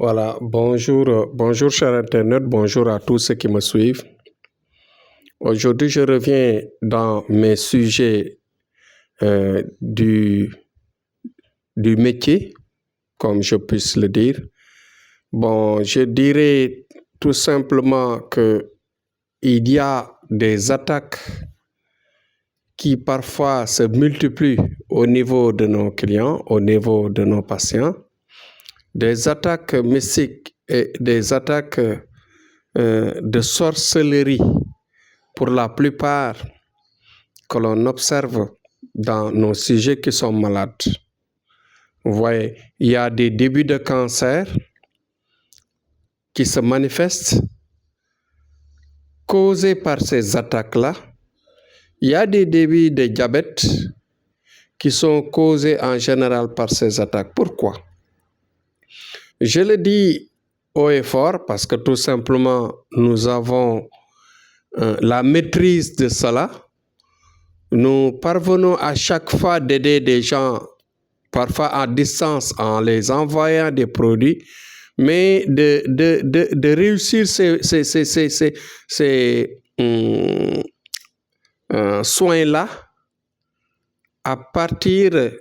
Voilà, bonjour, bonjour chers internautes, bonjour à tous ceux qui me suivent. Aujourd'hui, je reviens dans mes sujets du métier, comme je puisse le dire. Bon, je dirais tout simplement que il y a des attaques qui parfois se multiplient au niveau de nos clients, au niveau de nos patients. Des attaques mystiques et des attaques de sorcellerie pour la plupart que l'on observe dans nos sujets qui sont malades. Vous voyez, il y a des débuts de cancer qui se manifestent causés par ces attaques-là. Il y a des débuts de diabète qui sont causés en général par ces attaques. Pourquoi? Je le dis haut et fort parce que tout simplement, nous avons la maîtrise de cela. Nous parvenons à chaque fois d'aider des gens, parfois à distance, en les envoyant des produits, mais de réussir ces soins-là à partir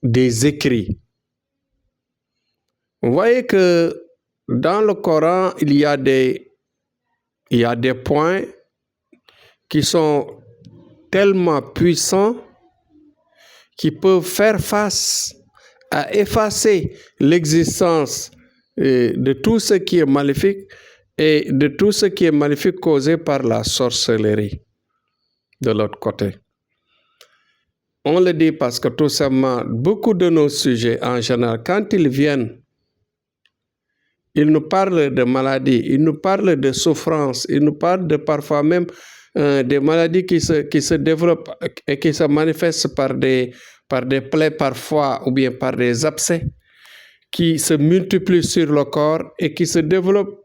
des écrits. Vous voyez que dans le Coran, il y a des points qui sont tellement puissants qui peuvent faire face à effacer l'existence de tout ce qui est maléfique et de tout ce qui est maléfique causé par la sorcellerie de l'autre côté. On le dit parce que tout simplement, beaucoup de nos sujets en général, quand ils viennent, ils nous parlent de maladies, ils nous parlent de souffrances, ils nous parlent de parfois même des maladies qui se développent et qui se manifestent par des plaies parfois ou bien par des abcès qui se multiplient sur le corps et qui se développent.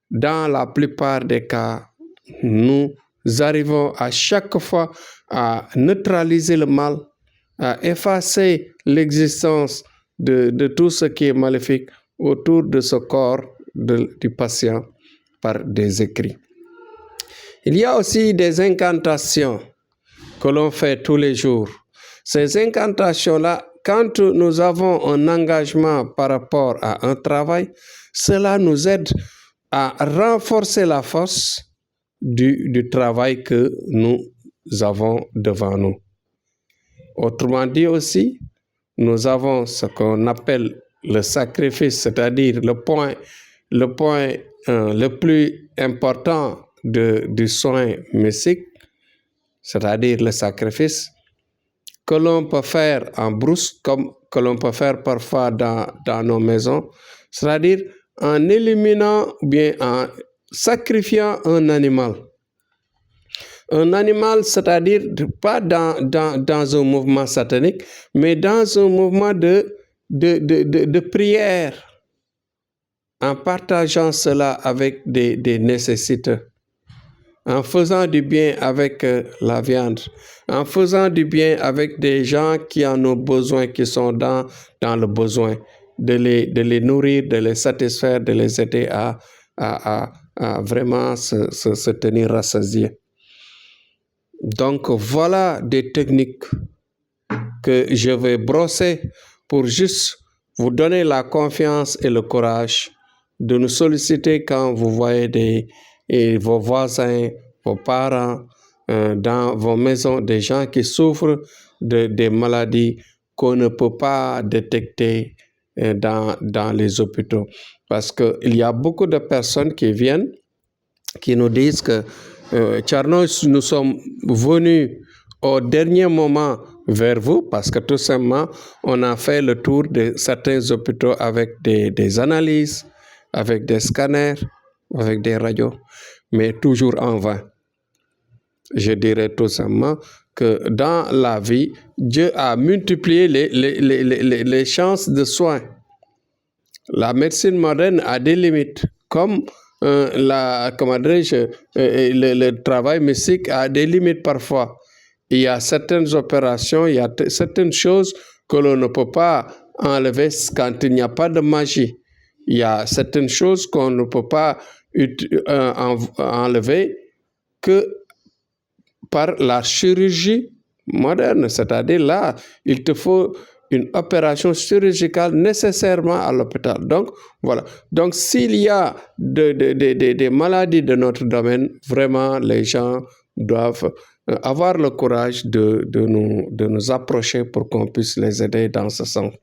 Dans la plupart des cas, nous arrivons à chaque fois à neutraliser le mal, à effacer l'existence de tout ce qui est maléfique autour de ce corps du patient par des écrits. Il y a aussi des incantations que l'on fait tous les jours. Ces incantations-là, quand nous avons un engagement par rapport à un travail, cela nous aide à renforcer la force du travail que nous avons devant nous. Autrement dit aussi, nous avons ce qu'on appelle le sacrifice, c'est-à-dire le point le plus important du soin mystique, c'est-à-dire le sacrifice, que l'on peut faire en brousse, comme que l'on peut faire parfois dans nos maisons, c'est-à-dire en éliminant ou bien en sacrifiant un animal. Un animal, c'est-à-dire pas dans un mouvement satanique, mais dans un mouvement de prière, en partageant cela avec des nécessiteux, en faisant du bien avec la viande, en faisant du bien avec des gens qui en ont besoin, qui sont dans le besoin, de les nourrir, de les satisfaire, de les aider à vraiment se tenir rassasiés. Donc voilà des techniques que je vais brosser pour juste vous donner la confiance et le courage de nous solliciter quand vous voyez vos voisins, vos parents, dans vos maisons, des gens qui souffrent des maladies qu'on ne peut pas détecter dans les hôpitaux. Parce qu'il y a beaucoup de personnes qui viennent, qui nous disent que Thierno, nous sommes venus au dernier moment vers vous parce que tout simplement, on a fait le tour de certains hôpitaux avec des analyses, avec des scanners, avec des radios, mais toujours en vain. Je dirais tout simplement que dans la vie, Dieu a multiplié les chances de soins. La médecine moderne a des limites, comme le travail mystique a des limites parfois. Il y a certaines opérations, il y a certaines choses que l'on ne peut pas enlever quand il n'y a pas de magie. Il y a certaines choses qu'on ne peut pas enlever que par la chirurgie moderne. C'est-à-dire là, il te faut une opération chirurgicale nécessairement à l'hôpital. Donc, voilà. Donc, s'il y a des maladies de notre domaine, vraiment, les gens doivent avoir le courage de nous approcher pour qu'on puisse les aider dans ce sens.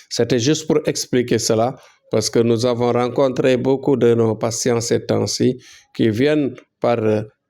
C'était juste pour expliquer cela, parce que nous avons rencontré beaucoup de nos patients ces temps-ci qui viennent par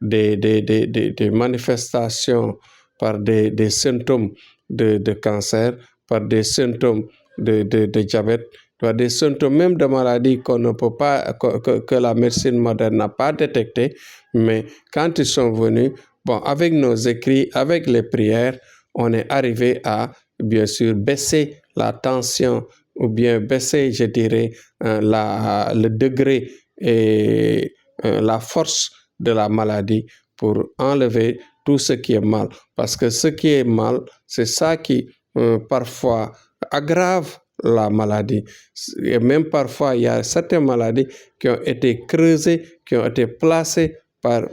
des manifestations, par des symptômes de cancer, par des symptômes de diabète, par des symptômes même de maladies qu'on ne peut pas, que la médecine moderne n'a pas détecté. Mais quand ils sont venus, bon, avec nos écrits, avec les prières, on est arrivé à, bien sûr, baisser la tension ou bien baisser, je dirais, le degré et la force de la maladie pour enlever tout ce qui est mal. Parce que ce qui est mal, c'est ça qui parfois aggrave la maladie. Et même parfois, il y a certaines maladies qui ont été creusées, qui ont été placées par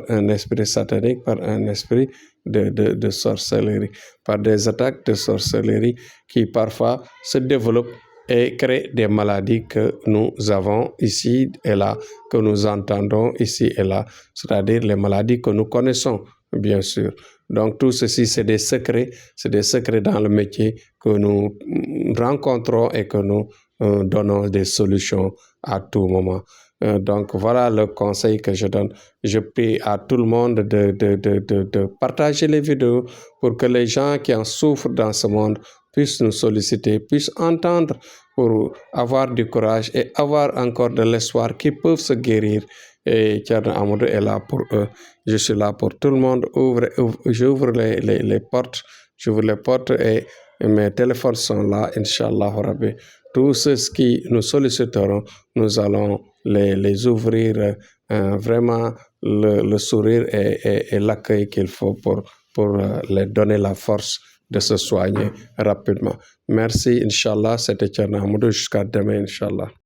un esprit satanique, par un esprit de sorcellerie, par des attaques de sorcellerie qui parfois se développent et créent des maladies que nous avons ici et là, que nous entendons ici et là, c'est-à-dire les maladies que nous connaissons, bien sûr. Donc tout ceci, c'est des secrets dans le métier que nous rencontrons et que nous donnons des solutions à tout moment. Donc voilà le conseil que je donne. Je prie à tout le monde de partager les vidéos pour que les gens qui en souffrent dans ce monde puissent nous solliciter, puissent entendre pour avoir du courage et avoir encore de l'espoir qu'ils peuvent se guérir. Et Thierno Amadou est là pour eux. Je suis là pour tout le monde. J'ouvre les portes. J'ouvre les portes et mes téléphones sont là, Inch'Allah Rabbi. Tous ceux qui nous solliciteront, nous allons les ouvrir vraiment le sourire et l'accueil qu'il faut pour les donner la force de se soigner rapidement. Merci, Inch'Allah. C'était Thierno Amadou. Jusqu'à demain, Inch'Allah.